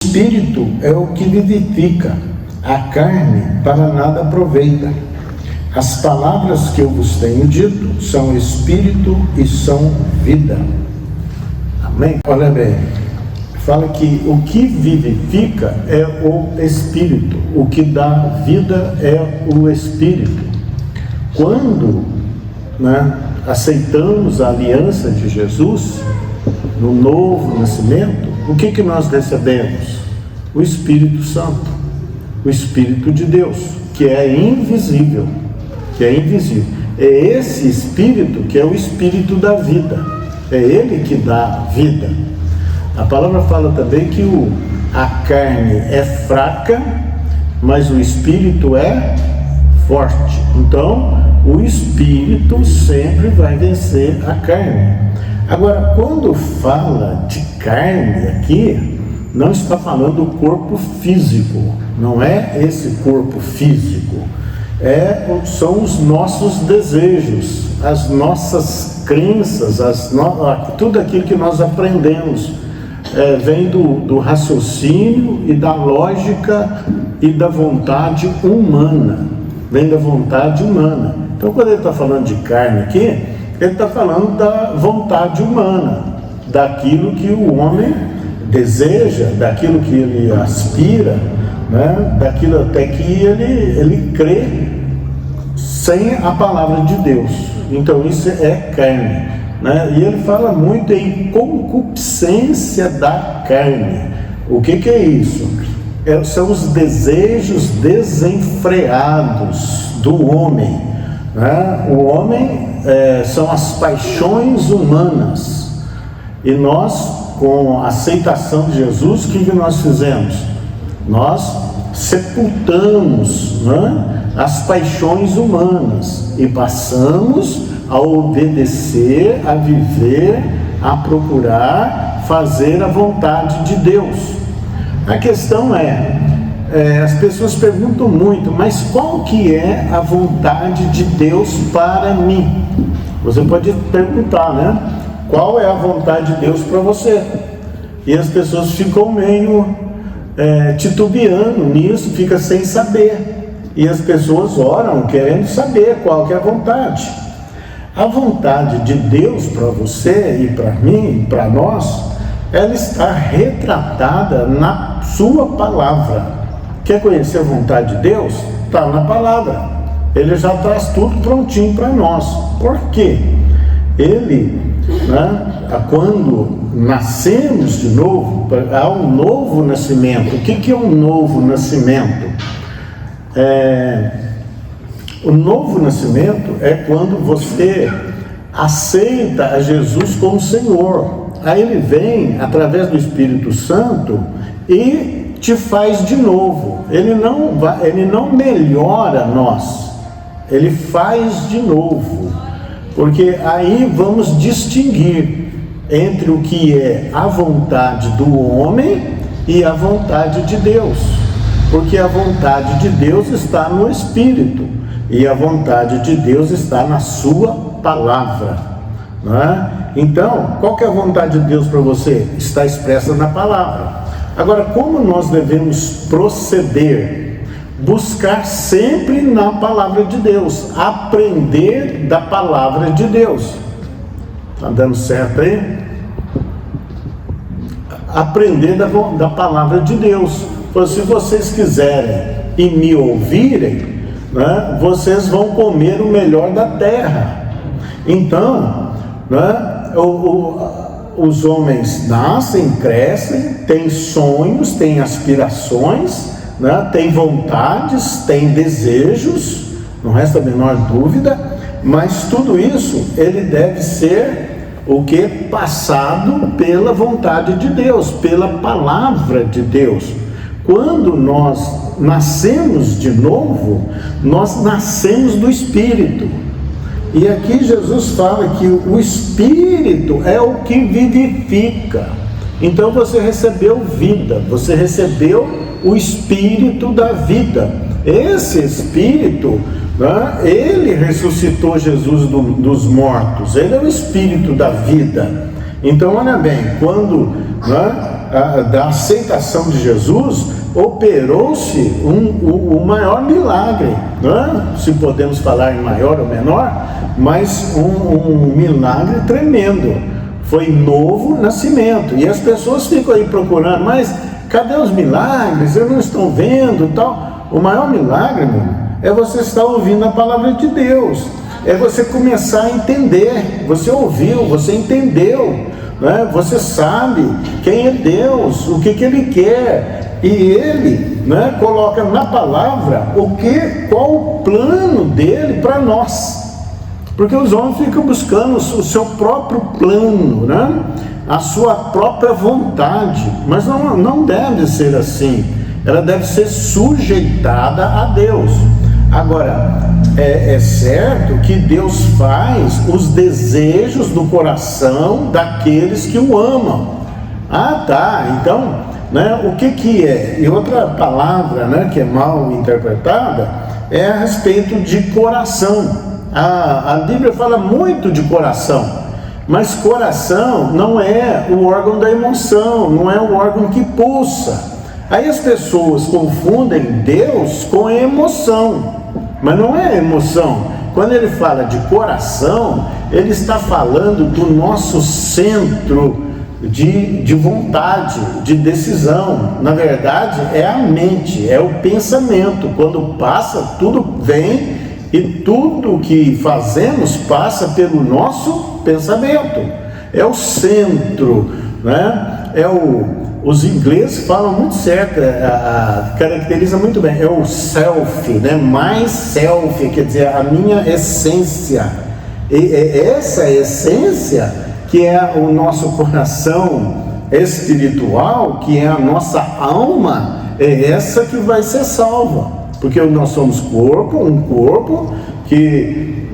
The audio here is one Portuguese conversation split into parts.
espírito é o que vivifica, a carne para nada aproveita. As palavras que eu vos tenho dito são espírito e são vida. Amém? Olha bem, fala que o que vivifica é o espírito, o que dá vida é o espírito. Quando aceitamos a aliança de Jesus, no novo nascimento, o que nós recebemos? O Espírito Santo, o Espírito de Deus, que é invisível, É esse Espírito que é o Espírito da vida, é Ele que dá vida. A palavra fala também que a carne é fraca, mas o Espírito é forte. Então, o Espírito sempre vai vencer a carne. Agora, quando fala de carne aqui, não está falando do corpo físico, não é esse corpo físico, são os nossos desejos, as nossas crenças, tudo aquilo que nós aprendemos, vem do raciocínio e da lógica e da vontade humana, vem da vontade humana. Então, quando ele está falando de carne aqui, ele está falando da vontade humana, daquilo que o homem deseja, daquilo que ele aspira, daquilo até que ele crê sem a palavra de Deus. Então isso é carne, E ele fala muito em concupiscência da carne. O que é isso? São os desejos desenfreados do homem. O homem são as paixões humanas, e nós, com a aceitação de Jesus, o que nós fizemos? Nós sepultamos as paixões humanas e passamos a obedecer, a viver, a procurar fazer a vontade de Deus. A questão as pessoas perguntam muito, mas qual que é a vontade de Deus para mim? Você pode perguntar, qual é a vontade de Deus para você? E as pessoas ficam meio titubeando nisso, ficam sem saber. E as pessoas oram querendo saber qual que é a vontade. A vontade de Deus para você e para mim, para nós, ela está retratada na sua palavra. Quer conhecer a vontade de Deus? Está na palavra. Ele já traz tudo prontinho para nós. Por quê? Ele, quando nascemos de novo, há um novo nascimento. O que é um novo nascimento? O novo nascimento é quando você aceita a Jesus como Senhor. Aí ele vem, através do Espírito Santo, e te faz de novo. Ele não melhora nós, ele faz de novo, porque aí vamos distinguir entre o que é a vontade do homem e a vontade de Deus, porque a vontade de Deus está no Espírito e a vontade de Deus está na sua palavra, Então, qual que é a vontade de Deus para você? Está expressa na palavra. Agora, como nós devemos proceder? Buscar sempre na palavra de Deus, aprender da palavra de Deus. Está dando certo aí? Aprender da palavra de Deus. Se vocês quiserem e me ouvirem, vocês vão comer o melhor da terra. Então, os homens nascem, crescem, têm sonhos, têm aspirações, têm vontades, têm desejos, não resta a menor dúvida, mas tudo isso ele deve ser o que? Passado pela vontade de Deus, pela palavra de Deus. Quando nós nascemos de novo, nós nascemos do Espírito. E aqui Jesus fala que o Espírito é o que vivifica. Então você recebeu vida, você recebeu o Espírito da vida. Esse Espírito, ele ressuscitou Jesus dos mortos, ele é o Espírito da vida. Então olha bem, quando da aceitação de Jesus, operou-se o maior milagre, né? Se podemos falar em maior ou menor, mas um milagre tremendo. Foi novo nascimento. E as pessoas ficam aí procurando, mas cadê os milagres? Eu não estou vendo, tal. O maior milagre, meu irmão, é você estar ouvindo a palavra de Deus. É você começar a entender. Você ouviu, você entendeu, né? Você sabe quem é Deus, o que Ele quer. E Ele, né, coloca na palavra qual o plano dele para nós. Porque os homens ficam buscando o seu próprio plano, né? A sua própria vontade. Mas não deve ser assim. Ela deve ser sujeitada a Deus. Agora, é certo que Deus faz os desejos do coração daqueles que o amam. Ah, tá, então, né, o que é? E outra palavra, né, que é mal interpretada é a respeito de coração. A Bíblia fala muito de coração, mas coração não é o órgão da emoção, não é o órgão que pulsa. Aí as pessoas confundem Deus com emoção, mas não é emoção. Quando ele fala de coração, ele está falando do nosso centro de vontade, de decisão. Na verdade, é a mente, é o pensamento. Quando passa, tudo vem, e tudo que fazemos passa pelo nosso pensamento. É o centro, né? Os ingleses falam muito certo, caracteriza muito bem, é o self, né? Mais self, quer dizer, a minha essência. E essa essência que é o nosso coração espiritual, que é a nossa alma, é essa que vai ser salva. Porque nós somos um corpo que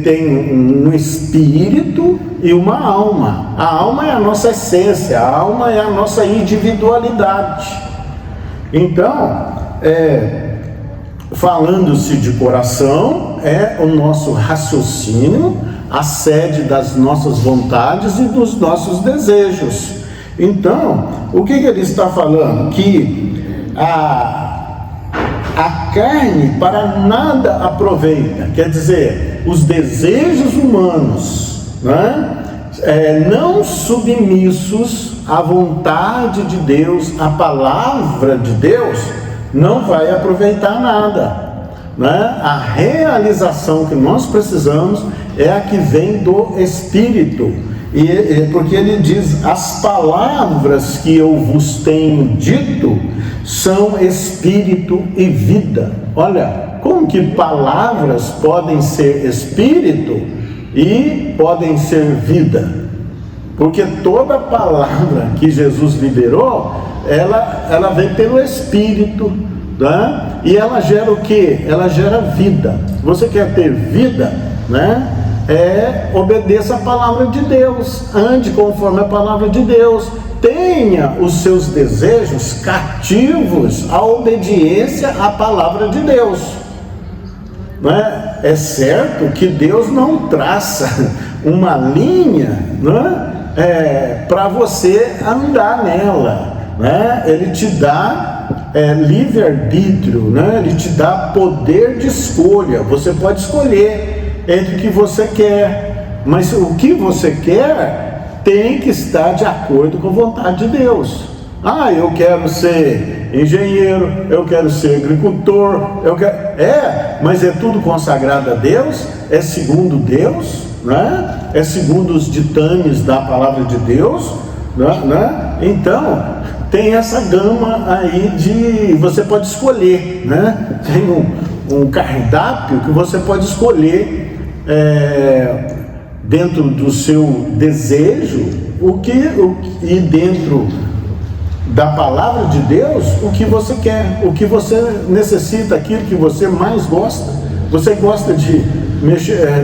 tem um espírito e uma alma. A alma é a nossa essência, a alma é a nossa individualidade. Então, falando-se de coração, é o nosso raciocínio, a sede das nossas vontades e dos nossos desejos. Então, o que ele está falando? Que a carne para nada aproveita, quer dizer, os desejos humanos, né, não submissos à vontade de Deus, à palavra de Deus, não vai aproveitar nada, né? A realização que nós precisamos é a que vem do Espírito, porque ele diz: as palavras que eu vos tenho dito são espírito e vida. Olha, como que palavras podem ser espírito e podem ser vida? Porque toda palavra que Jesus liberou, ela vem pelo Espírito, né? E ela gera o quê? Ela gera vida. Você quer ter vida, né? Obedeça a palavra de Deus, ande conforme a palavra de Deus, tenha os seus desejos cativos à obediência à palavra de Deus, né? É certo que Deus não traça uma linha, né, para você andar nela, né? Ele te dá livre-arbítrio, né? Ele te dá poder de escolha. Você pode escolher entre o que você quer, mas o que você quer tem que estar de acordo com a vontade de Deus. Ah, eu quero ser engenheiro, eu quero ser agricultor, mas é tudo consagrado a Deus, é segundo Deus, né? É segundo os ditames da palavra de Deus, né? Então, tem essa gama aí de... você pode escolher, né? Tem um cardápio que você pode escolher dentro do seu desejo, e dentro da palavra de Deus, o que você quer, o que você necessita, aquilo que você mais gosta. Você gosta de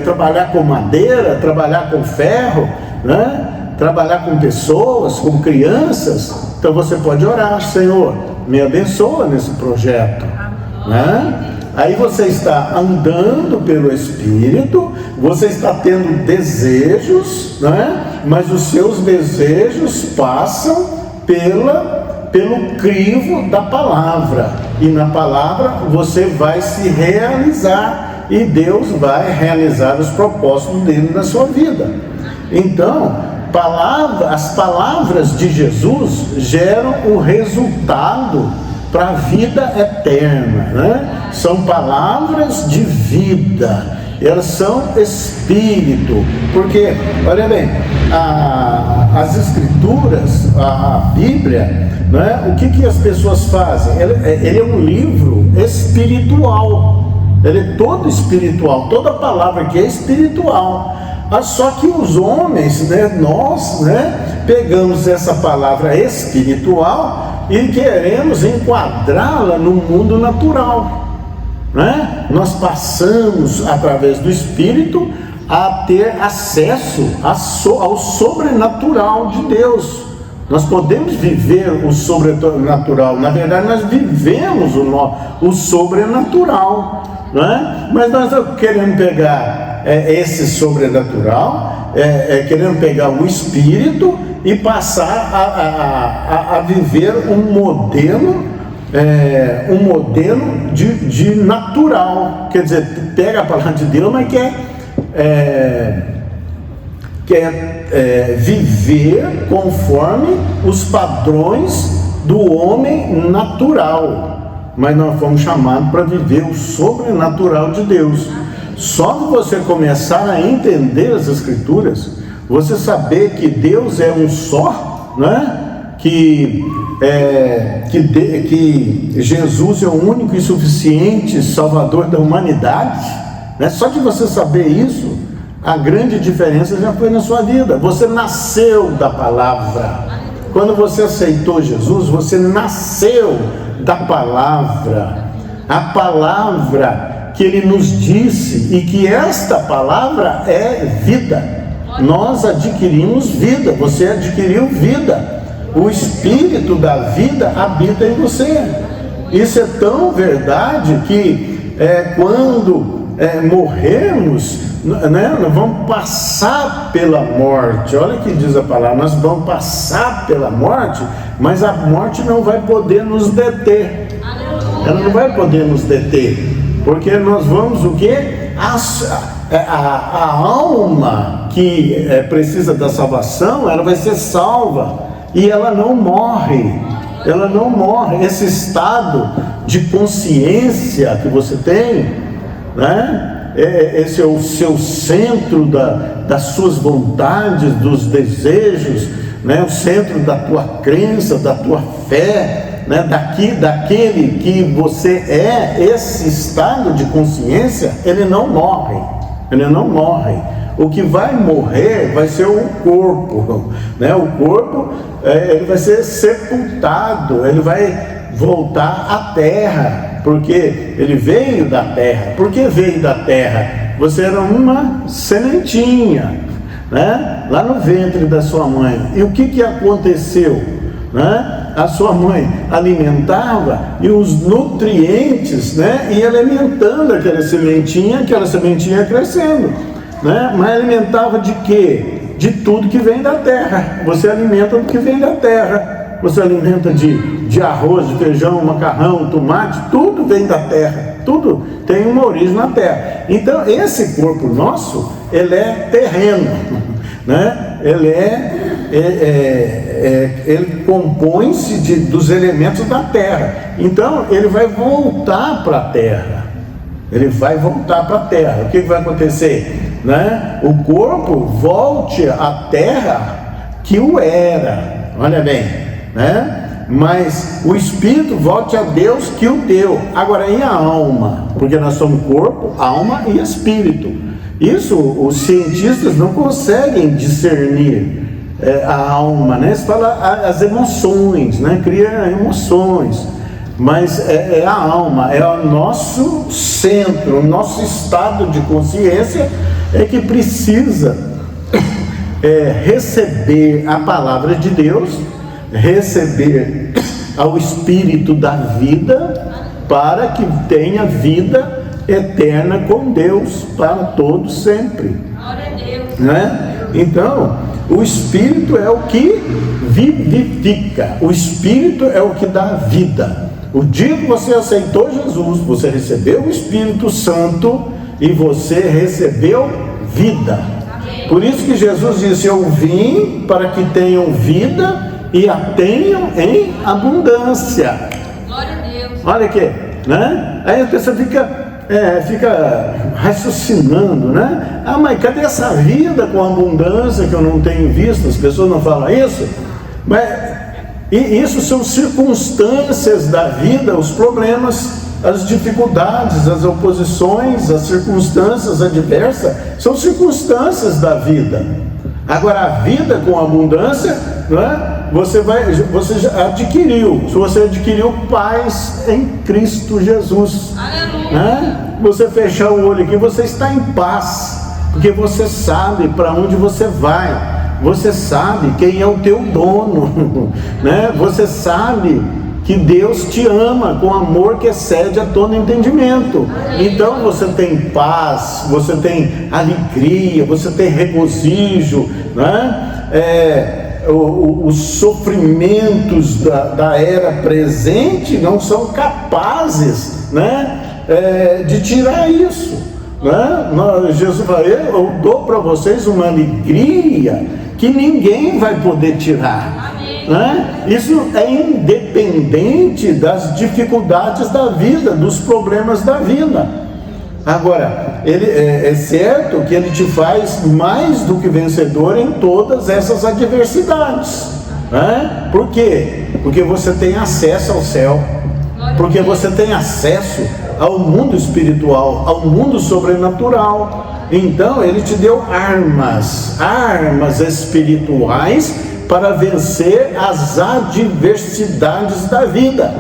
trabalhar com madeira, trabalhar com ferro, né? Trabalhar com pessoas, com crianças. Então você pode orar: Senhor, me abençoa nesse projeto, né? Aí você está andando pelo Espírito, você está tendo desejos, né? Mas os seus desejos passam pelo crivo da palavra, e na palavra você vai se realizar, e Deus vai realizar os propósitos dele na sua vida. Então, as palavras de Jesus geram o resultado para a vida eterna, né? São palavras de vida, elas são espírito, porque, olha bem, as escrituras, a Bíblia, né? O que as pessoas fazem? Ele é um livro espiritual, ele é todo espiritual, toda palavra que é espiritual. Só que os homens, né, nós, né, pegamos essa palavra espiritual e queremos enquadrá-la no mundo natural, né? Nós passamos através do Espírito a ter acesso ao sobrenatural de Deus. Nós podemos viver o sobrenatural, na verdade nós vivemos o sobrenatural, né? Mas nós queremos pegar esse sobrenatural, querendo pegar o Espírito e passar a viver um modelo de natural. Quer dizer, pega a palavra de Deus, mas quer viver conforme os padrões do homem natural, mas nós fomos chamados para viver o sobrenatural de Deus. Só que você começar a entender as Escrituras, você saber que Deus é um só, né? Que Jesus é o único e suficiente Salvador da humanidade, né? Só de você saber isso, a grande diferença já foi na sua vida. Você nasceu da palavra. Quando você aceitou Jesus, você nasceu da palavra. A palavra que ele nos disse, e que esta palavra é vida. Nós adquirimos vida, você adquiriu vida. O Espírito da vida habita em você. Isso é tão verdade que quando morrermos, né, nós vamos passar pela morte. Olha o que diz a palavra, nós vamos passar pela morte, mas a morte não vai poder nos deter. Ela não vai poder nos deter, porque nós vamos o quê? A alma que precisa da salvação, ela vai ser salva, e ela não morre. Ela não morre. Esse estado de consciência que você tem, né? Esse é o seu centro das suas vontades, dos desejos, né? O centro da tua crença, da tua fé, né? Daquele que você é. Esse estado de consciência, ele não morre. Ele não morre. O que vai morrer vai ser o corpo, né? O corpo, ele vai ser sepultado, ele vai voltar à terra, porque ele veio da terra. Por que veio da terra? Você era uma sementinha, né? Lá no ventre da sua mãe. E o que aconteceu, né? A sua mãe alimentava, e os nutrientes, né, ia alimentando aquela sementinha crescendo, né? Mas alimentava de quê? De tudo que vem da terra. Você alimenta do que vem da terra. Você alimenta de arroz, de feijão, macarrão, tomate, tudo vem da terra. Tudo tem uma origem na terra. Então esse corpo nosso, ele é terreno, né? Ele compõe-se dos elementos da terra. Então ele vai voltar para a terra. Ele vai voltar para a terra. O que vai acontecer, né? O corpo volte à terra que o era. Olha bem, né? Mas o espírito volte a Deus que o deu. Agora, e a alma? Porque nós somos corpo, alma e espírito. Isso os cientistas não conseguem discernir. A alma, né? Você fala as emoções, né? Cria emoções, mas é a alma, é o nosso centro, o nosso estado de consciência que precisa receber a palavra de Deus, receber ao Espírito da vida, para que tenha vida eterna com Deus para todos sempre, né? Então O Espírito é o que vivifica, o Espírito é o que dá vida. O dia que você aceitou Jesus, você recebeu o Espírito Santo e você recebeu vida. Por isso que Jesus disse: eu vim para que tenham vida e a tenham em abundância. Glória a Deus. Olha aqui, né? Aí a pessoa fica raciocinando, né? Ah, mas cadê essa vida com abundância que eu não tenho visto? As pessoas não falam isso? Mas e isso são circunstâncias da vida, os problemas, as dificuldades, as oposições, as circunstâncias adversas, são circunstâncias da vida. Agora, a vida com abundância, né, você já adquiriu. Se você adquiriu paz em Cristo Jesus, né? Você fechar o olho aqui, você está em paz, porque você sabe para onde você vai. Você sabe quem é o teu dono, né? Você sabe que Deus te ama com amor que excede a todo entendimento. Então você tem paz, você tem alegria, você tem regozijo, né? Os sofrimentos da era presente não são capazes, né? De tirar isso, né? Jesus falou: eu dou para vocês uma alegria que ninguém vai poder tirar, né? Isso é independente das dificuldades da vida, dos problemas da vida. Agora, ele é certo que ele te faz mais do que vencedor em todas essas adversidades, né? Por quê? Porque você tem acesso ao céu, porque você tem acesso ao mundo espiritual, ao mundo sobrenatural. Então ele te deu armas espirituais para vencer as adversidades da vida.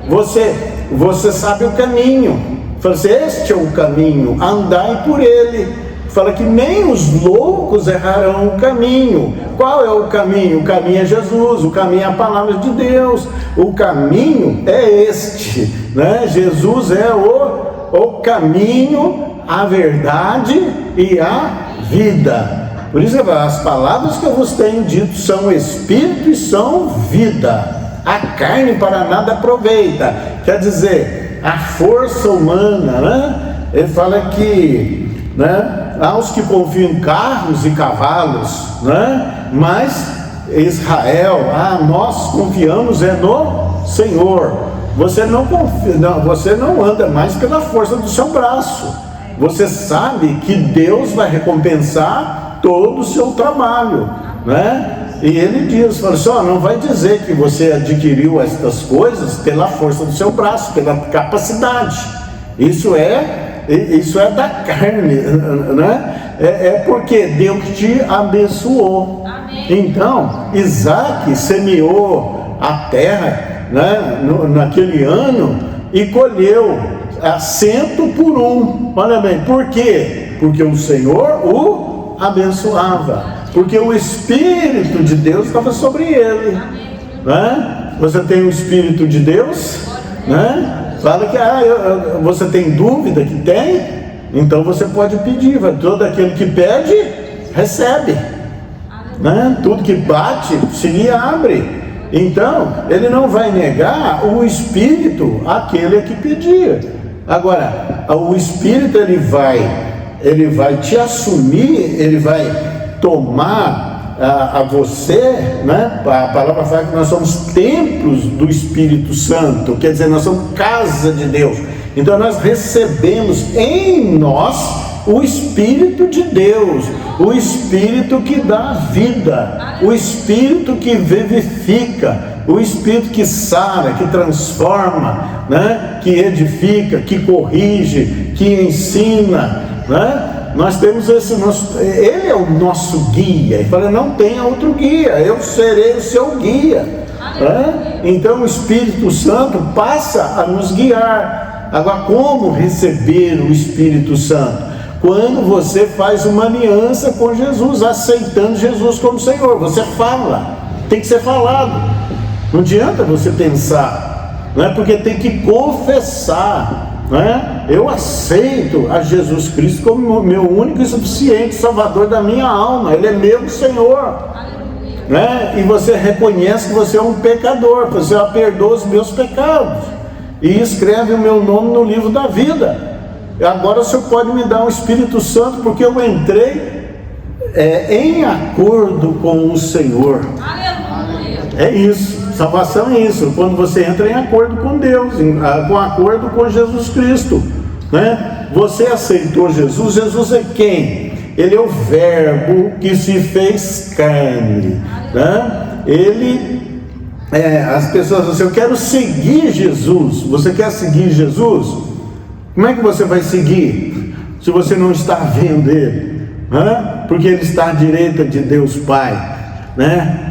Você sabe o caminho. Fala assim: este é o caminho, andai por ele. Fala que nem os loucos errarão o caminho. Qual é o caminho? O caminho é Jesus, o caminho é a palavra de Deus. O caminho é este, né? Jesus é o caminho, a verdade e a vida. Por isso as palavras que eu vos tenho dito são espírito e são vida. A carne para nada aproveita. Quer dizer, a força humana, né? Ele fala que, né, há os que confiam em carros e cavalos, né? Mas Israel, nós confiamos no Senhor. Você não confia, você não anda mais pela força do seu braço. Você sabe que Deus vai recompensar todo o seu trabalho, né? E ele diz, fala assim: não vai dizer que você adquiriu estas coisas pela força do seu braço, pela capacidade. Isso é da carne, né? É porque Deus te abençoou. Amém. Então, Isaac semeou a terra, né, naquele ano e colheu 100 por 1. Olha bem, por quê? Porque o Senhor o abençoava, porque o Espírito de Deus estava sobre ele, né? Você tem o Espírito de Deus, né? Fala que você tem dúvida que tem, então você pode pedir. Todo aquele que pede, recebe, né? Tudo que bate, se lhe abre. Então, ele não vai negar o Espírito àquele que pedir. Agora, o Espírito ele vai te assumir, ele vai tomar a você, né? A palavra fala que nós somos templos do Espírito Santo, quer dizer, nós somos casa de Deus. Então nós recebemos em nós o Espírito de Deus, o Espírito que dá vida, o Espírito que vivifica, o Espírito que sara, que transforma, né? Que edifica, que corrige, que ensina, né? Nós temos ele é o nosso guia. Ele fala: não tenha outro guia, eu serei o seu guia, né? Então o Espírito Santo passa a nos guiar. Agora, como receber o Espírito Santo? Quando você faz uma aliança com Jesus, aceitando Jesus como Senhor. Você fala, tem que ser falado. Não adianta você pensar, não é? Porque tem que confessar. né? Eu aceito a Jesus Cristo como meu único e suficiente Salvador da minha alma. Ele é meu Senhor, né? E você reconhece que você é um pecador, você perdoa os meus pecados e escreve o meu nome no livro da vida. Agora o Senhor pode me dar um Espírito Santo, porque eu entrei em acordo com o Senhor. É isso, salvação é isso, quando você entra em acordo com Deus, com acordo com Jesus Cristo, né? Você aceitou Jesus. Jesus é quem? Ele é o Verbo que se fez carne, né? Ele, as pessoas dizem assim: eu quero seguir Jesus. Você quer seguir Jesus? Como é que você vai seguir se você não está vendo Ele? Porque Ele está à direita de Deus Pai, né?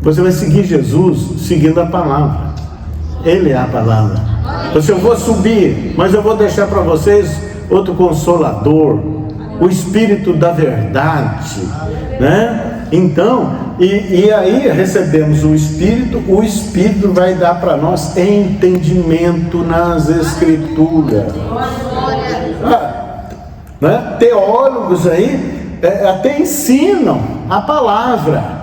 Você vai seguir Jesus seguindo a palavra. Ele é a palavra. Então, se eu vou subir, mas eu vou deixar para vocês outro Consolador, o Espírito da verdade, né? Então, e aí recebemos o Espírito vai dar para nós entendimento nas Escrituras. Né? Teólogos aí até ensinam a palavra,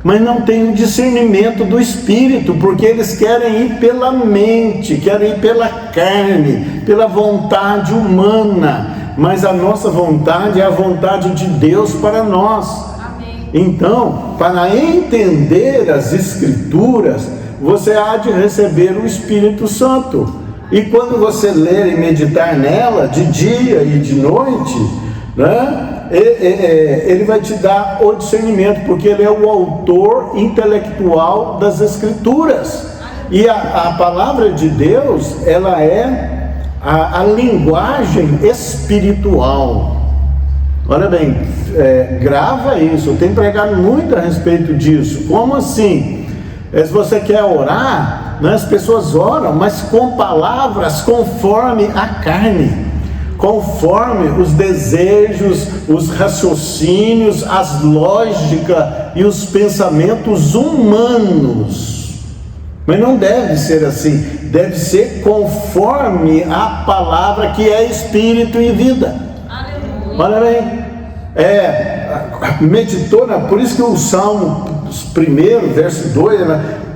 mas não tem o discernimento do Espírito, porque eles querem ir pela mente, querem ir pela carne, pela vontade humana, mas a nossa vontade é a vontade de Deus para nós. Amém. Então, para entender as Escrituras, você há de receber o Espírito Santo, e quando você ler e meditar nela, de dia e de noite, né? Ele vai te dar o discernimento, porque ele é o autor intelectual das Escrituras, e a palavra de Deus, ela é a linguagem espiritual. Olha bem, grava isso, eu tenho pregado muito a respeito disso. Como assim? Se você quer orar, né, as pessoas oram, mas com palavras conforme a carne, conforme os desejos, os raciocínios, as lógicas e os pensamentos humanos. Mas não deve ser assim, deve ser conforme a palavra, que é Espírito e vida. Olha bem, meditou, por isso que o Salmo 1, verso 2,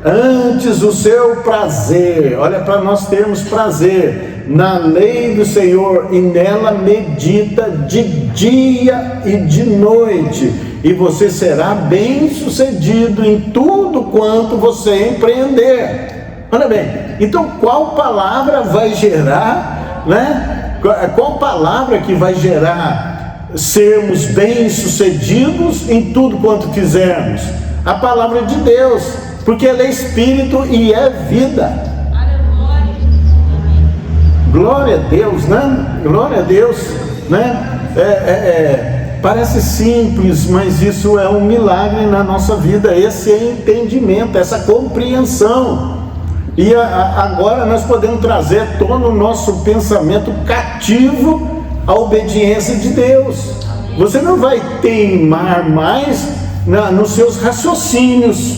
antes o seu prazer, olha, para nós termos prazer na lei do Senhor, e nela medita de dia e de noite, e você será bem sucedido em tudo quanto você empreender. Olha bem, então qual palavra vai gerar, né? Qual palavra que vai gerar sermos bem sucedidos em tudo quanto fizermos? A palavra de Deus, porque ela é Espírito e é vida. Glória a Deus, né? Glória a Deus, né? Parece simples, mas isso é um milagre na nossa vida, esse entendimento, essa compreensão. E agora nós podemos trazer todo o nosso pensamento cativo à obediência de Deus. Você não vai teimar mais nos seus raciocínios.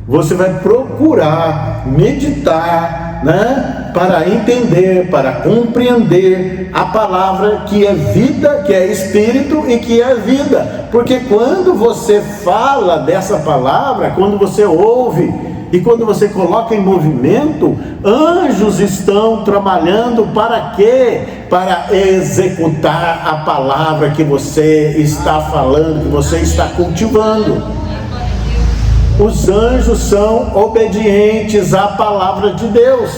Você vai procurar meditar, né, para entender, para compreender a palavra, que é vida, que é Espírito e que é vida. Porque quando você fala dessa palavra, quando você ouve e quando você coloca em movimento, anjos estão trabalhando para quê? Para executar a palavra que você está falando, que você está cultivando. Os anjos são obedientes à palavra de Deus.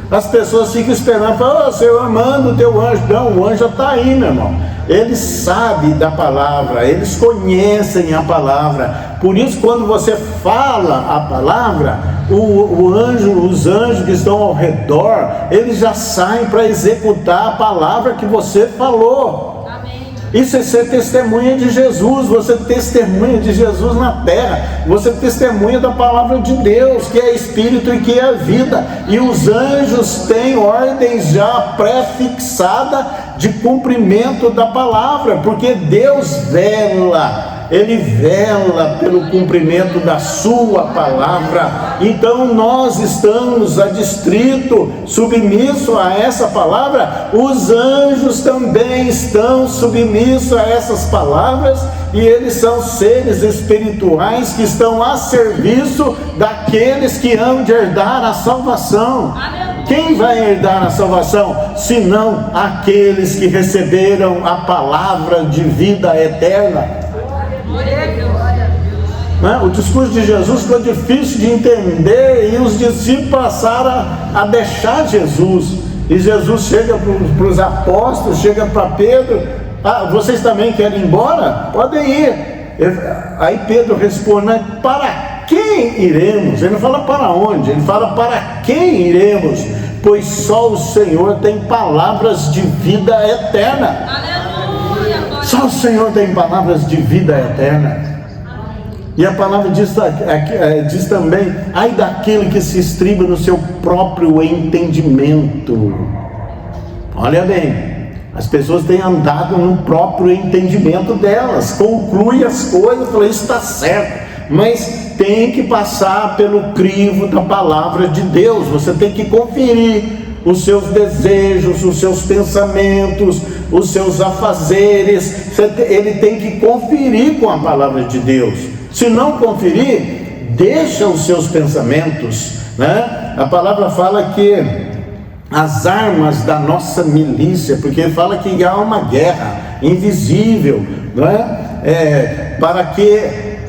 As pessoas ficam esperando, falam: Senhor, manda o teu anjo. Não, o anjo está aí, meu irmão. Eles sabem da palavra, eles conhecem a palavra. Por isso, quando você fala a palavra, os anjos que estão ao redor, eles já saem para executar a palavra que você falou. Isso é ser testemunha de Jesus. Você testemunha de Jesus na terra, você testemunha da palavra de Deus, que é Espírito e que é vida. E os anjos têm ordens já pré-fixadas de cumprimento da palavra, porque Deus vela Ele vela pelo cumprimento da sua palavra. Então nós estamos adstrito, submisso a essa palavra. Os anjos também estão submissos a essas palavras, e eles são seres espirituais que estão a serviço daqueles que hão de herdar a salvação. Quem vai herdar a salvação, senão aqueles que receberam a palavra de vida eterna? O discurso de Jesus ficou difícil de entender, e os discípulos passaram a deixar Jesus. E Jesus chega para os apóstolos, chega para Pedro: vocês também querem ir embora? Podem ir. Aí Pedro responde: mas para quem iremos? Ele não fala para onde, ele fala para quem iremos, pois só o Senhor tem palavras de vida eterna. Aleluia. Só o Senhor tem palavras de vida eterna. E a palavra diz também: ai daquele que se estriba no seu próprio entendimento. Olha bem, as pessoas têm andado no próprio entendimento delas, conclui as coisas, fala: isso está certo, mas tem que passar pelo crivo da palavra de Deus. Você tem que conferir os seus desejos, os seus pensamentos, os seus afazeres. Ele tem que conferir com a palavra de Deus. Se não conferir, deixa os seus pensamentos, né? A palavra fala que as armas da nossa milícia, porque ele fala que há uma guerra invisível, não é? Para que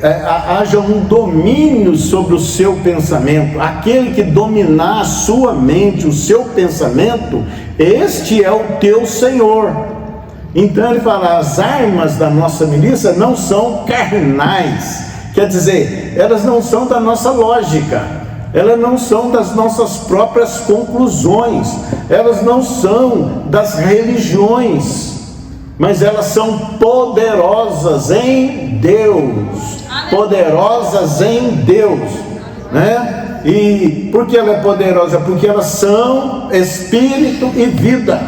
haja um domínio sobre o seu pensamento. Aquele que dominar a sua mente, o seu pensamento, este é o teu Senhor. Então ele fala: as armas da nossa milícia não são carnais, quer dizer, elas não são da nossa lógica, elas não são das nossas próprias conclusões, elas não são das religiões, mas elas são poderosas em Deus. Poderosas em Deus, né? E por que ela é poderosa? Porque elas são espírito e vida.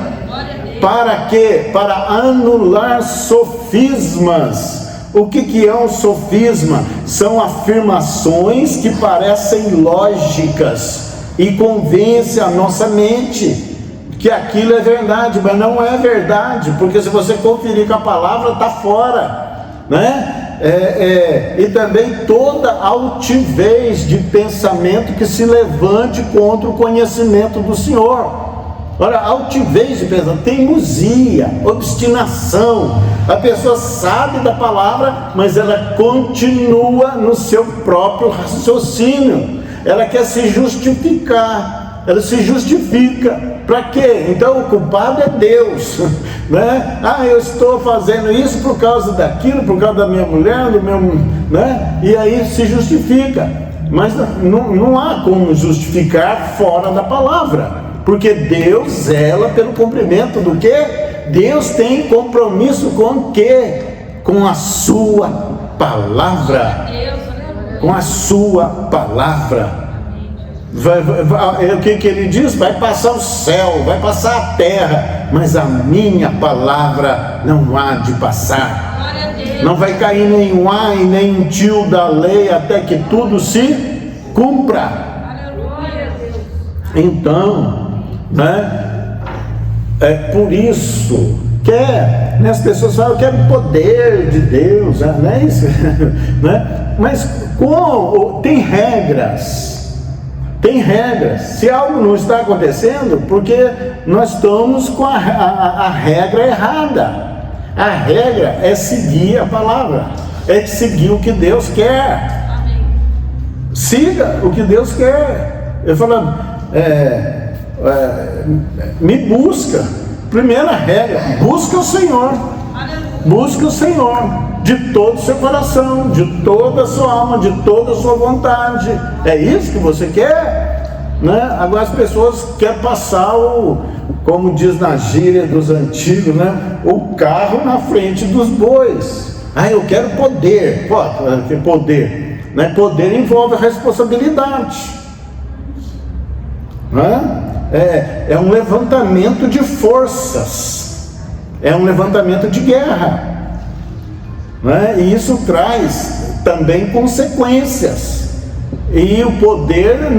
Para quê? Para anular sofismas. O que é um sofisma? São afirmações que parecem lógicas e convencem a nossa mente que aquilo é verdade, mas não é verdade, porque se você conferir com a palavra, está fora, né? E também toda altivez de pensamento que se levante contra o conhecimento do Senhor. Olha, altivez de pensamento, teimosia, obstinação. A pessoa sabe da palavra, mas ela continua no seu próprio raciocínio. Ela quer se justificar, ela se justifica. Para quê? Então o culpado é Deus, né? Eu estou fazendo isso por causa daquilo, por causa da minha mulher, do meu, né? E aí se justifica. Mas não há como justificar fora da palavra, porque Deus zela pelo cumprimento do quê? Deus tem compromisso com o quê? Com a sua palavra. Com a sua palavra. O que ele diz? Vai passar o céu, vai passar a terra, mas a minha palavra não há de passar. Não vai cair nenhum ai, nem um tio da lei, até que tudo se cumpra. Então, né? É por isso que as pessoas falam: eu quero o poder de Deus, não é isso? Né? Mas tem regras. Tem regras. Se algo não está acontecendo, porque nós estamos com a regra errada. A regra é seguir a palavra, é seguir o que Deus quer. Amém. Siga o que Deus quer. Eu falo, me busca. Primeira regra: busca o Senhor. Busca o Senhor de todo o seu coração, de toda a sua alma, de toda a sua vontade. É isso que você quer, né? Agora as pessoas querem passar como diz na gíria dos antigos, né? O carro na frente dos bois. Eu quero poder. Que poder, né? Poder envolve responsabilidade, né? É um levantamento de forças, é um levantamento de guerra. né? E isso traz também consequências. E o poder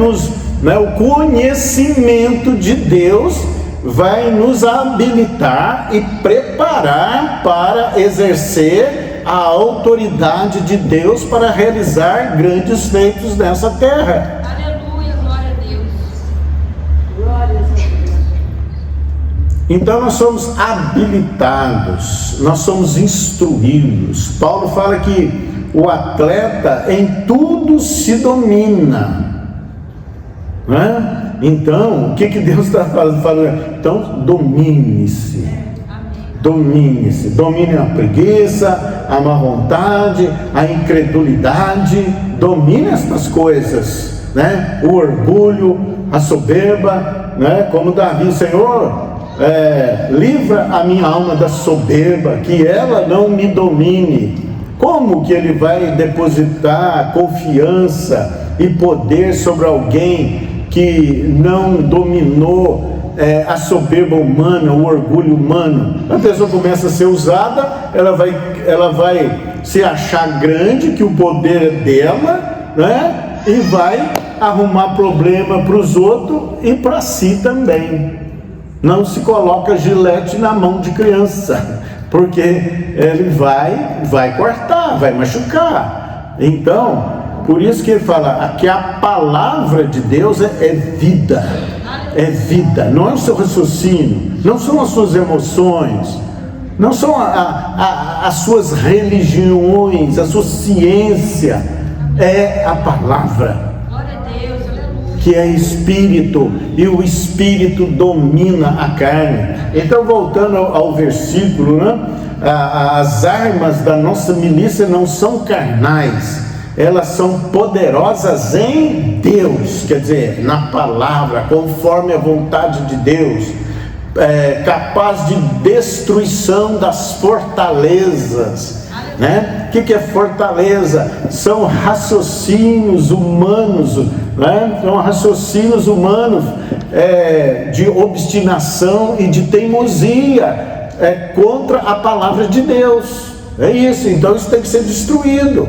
o conhecimento de Deus vai nos habilitar e preparar para exercer a autoridade de Deus para realizar grandes feitos nessa terra. Aleluia, glória a Deus. Glória a Deus. Então nós somos habilitados, nós somos instruídos. Paulo fala que o atleta em tudo se domina, né? Então, o que Deus está falando? Então, domine-se. Domine-se. Domine a preguiça, a má vontade, a incredulidade. Domine estas coisas, né? O orgulho, a soberba, né? Como Davi, Senhor, livra a minha alma da soberba, que ela não me domine. Como que ele vai depositar confiança e poder sobre alguém que não dominou a soberba humana, o orgulho humano? A pessoa começa a ser usada, ela vai se achar grande, que o poder é dela, né? E vai arrumar problema para os outros e para si também. Não se coloca gilete na mão de criança, porque ele vai cortar, vai machucar. Então, por isso que ele fala que a palavra de Deus é vida. É vida, não é o seu raciocínio, não são as suas emoções, não são as suas religiões, a sua ciência, é a palavra, que é espírito, e o espírito domina a carne. Então, voltando ao versículo, né? As armas da nossa milícia não são carnais, elas são poderosas em Deus, quer dizer, na palavra, conforme a vontade de Deus, capaz de destruição das fortalezas, né? O que é fortaleza? São raciocínios humanos, né? São raciocínios humanos de obstinação e de teimosia contra a palavra de Deus. É isso, então isso tem que ser destruído.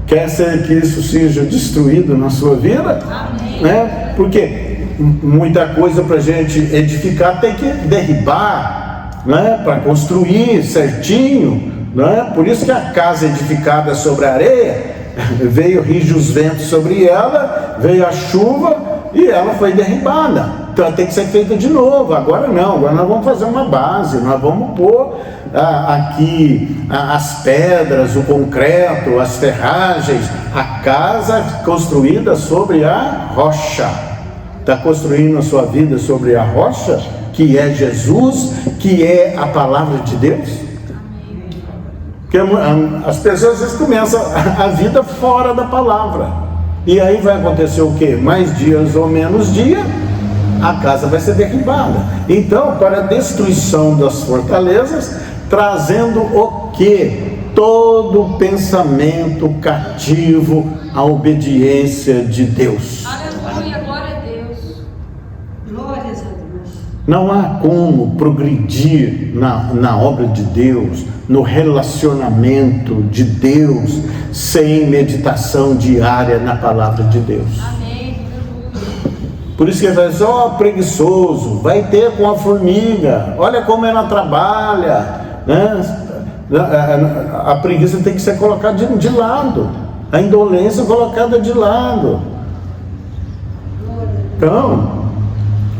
Quer que isso seja destruído na sua vida? Amém. Né? Porque muita coisa para a gente edificar tem que derribar, né? Para construir certinho, né? Por isso que a casa edificada sobre a areia, veio rijos ventos sobre ela, veio a chuva e ela foi derribada. Então tem que ser feita de novo. Agora não, agora nós vamos fazer uma base, nós vamos pôr aqui as pedras, o concreto, as ferragens, a casa construída sobre a rocha. Está construindo a sua vida sobre a rocha, que é Jesus, que é a palavra de Deus? Porque as pessoas às vezes começam a vida fora da palavra, e aí vai acontecer o quê? Mais dias ou menos dia, a casa vai ser derribada. Então, para a destruição das fortalezas, trazendo o quê? Todo pensamento cativo à obediência de Deus. Aleluia, glória a Deus. Glórias a Deus. Não há como progredir na obra de Deus, no relacionamento de Deus, sem meditação diária na palavra de Deus. Amém. Por isso que ele vai dizer, preguiçoso, vai ter com a formiga, olha como ela trabalha, né? A preguiça tem que ser colocada de lado, a indolência colocada de lado. Então,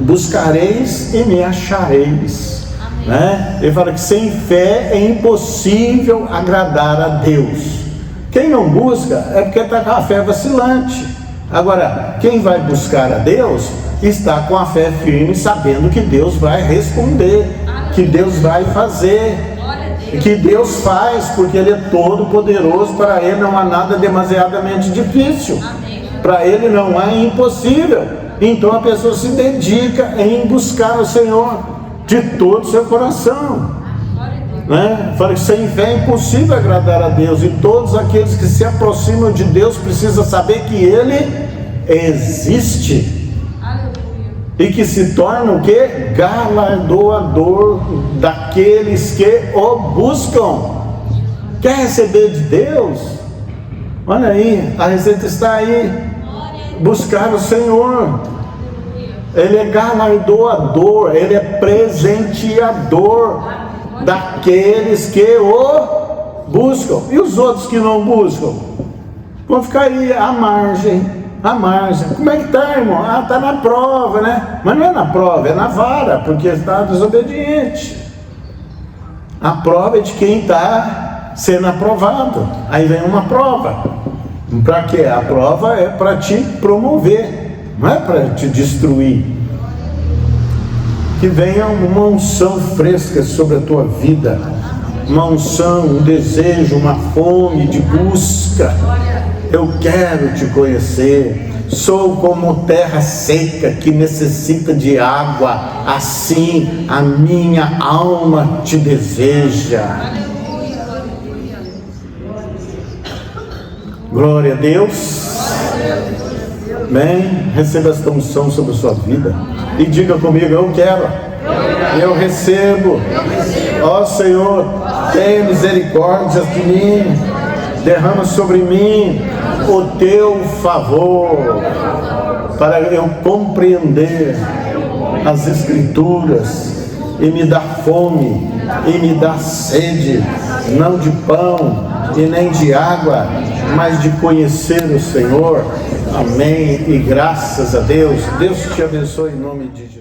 buscareis e me achareis, né? Ele fala que sem fé é impossível agradar a Deus. Quem não busca é porque está com a fé vacilante. Agora, quem vai buscar a Deus está com a fé firme, sabendo que Deus vai responder, que Deus vai fazer, que Deus faz, porque Ele é todo poderoso. Para Ele não há nada demasiadamente difícil, para Ele não há impossível. Então a pessoa se dedica em buscar o Senhor de todo o seu coração, né? Fala que sem fé é impossível agradar a Deus, e todos aqueles que se aproximam de Deus precisam saber que Ele existe. Aleluia. E que se torna o quê? Galardoador daqueles que o buscam. Quer receber de Deus? Olha aí, a receita está aí. Buscar o Senhor. Ele é galardoador, Ele é presenteador daqueles que o buscam. E os outros que não buscam? Vão ficar aí à margem. Como é que está, irmão? Está na prova, né? Mas não é na prova, é na vara, porque está desobediente. A prova é de quem está sendo aprovado. Aí vem uma prova. Para quê? A prova é para te promover, não é para te destruir. Que venha uma unção fresca sobre a tua vida, uma unção, um desejo, uma fome de busca. Eu quero te conhecer. Sou como terra seca que necessita de água, assim a minha alma te deseja. Glória a Deus. Bem, receba esta unção sobre a sua vida e diga comigo: eu quero, eu recebo. Ó Senhor, tenha misericórdia de mim, derrama sobre mim o teu favor, para eu compreender as Escrituras e me dar fome e me dar sede, não de pão e nem de água, mas de conhecer o Senhor. Amém e graças a Deus. Deus te abençoe em nome de Jesus.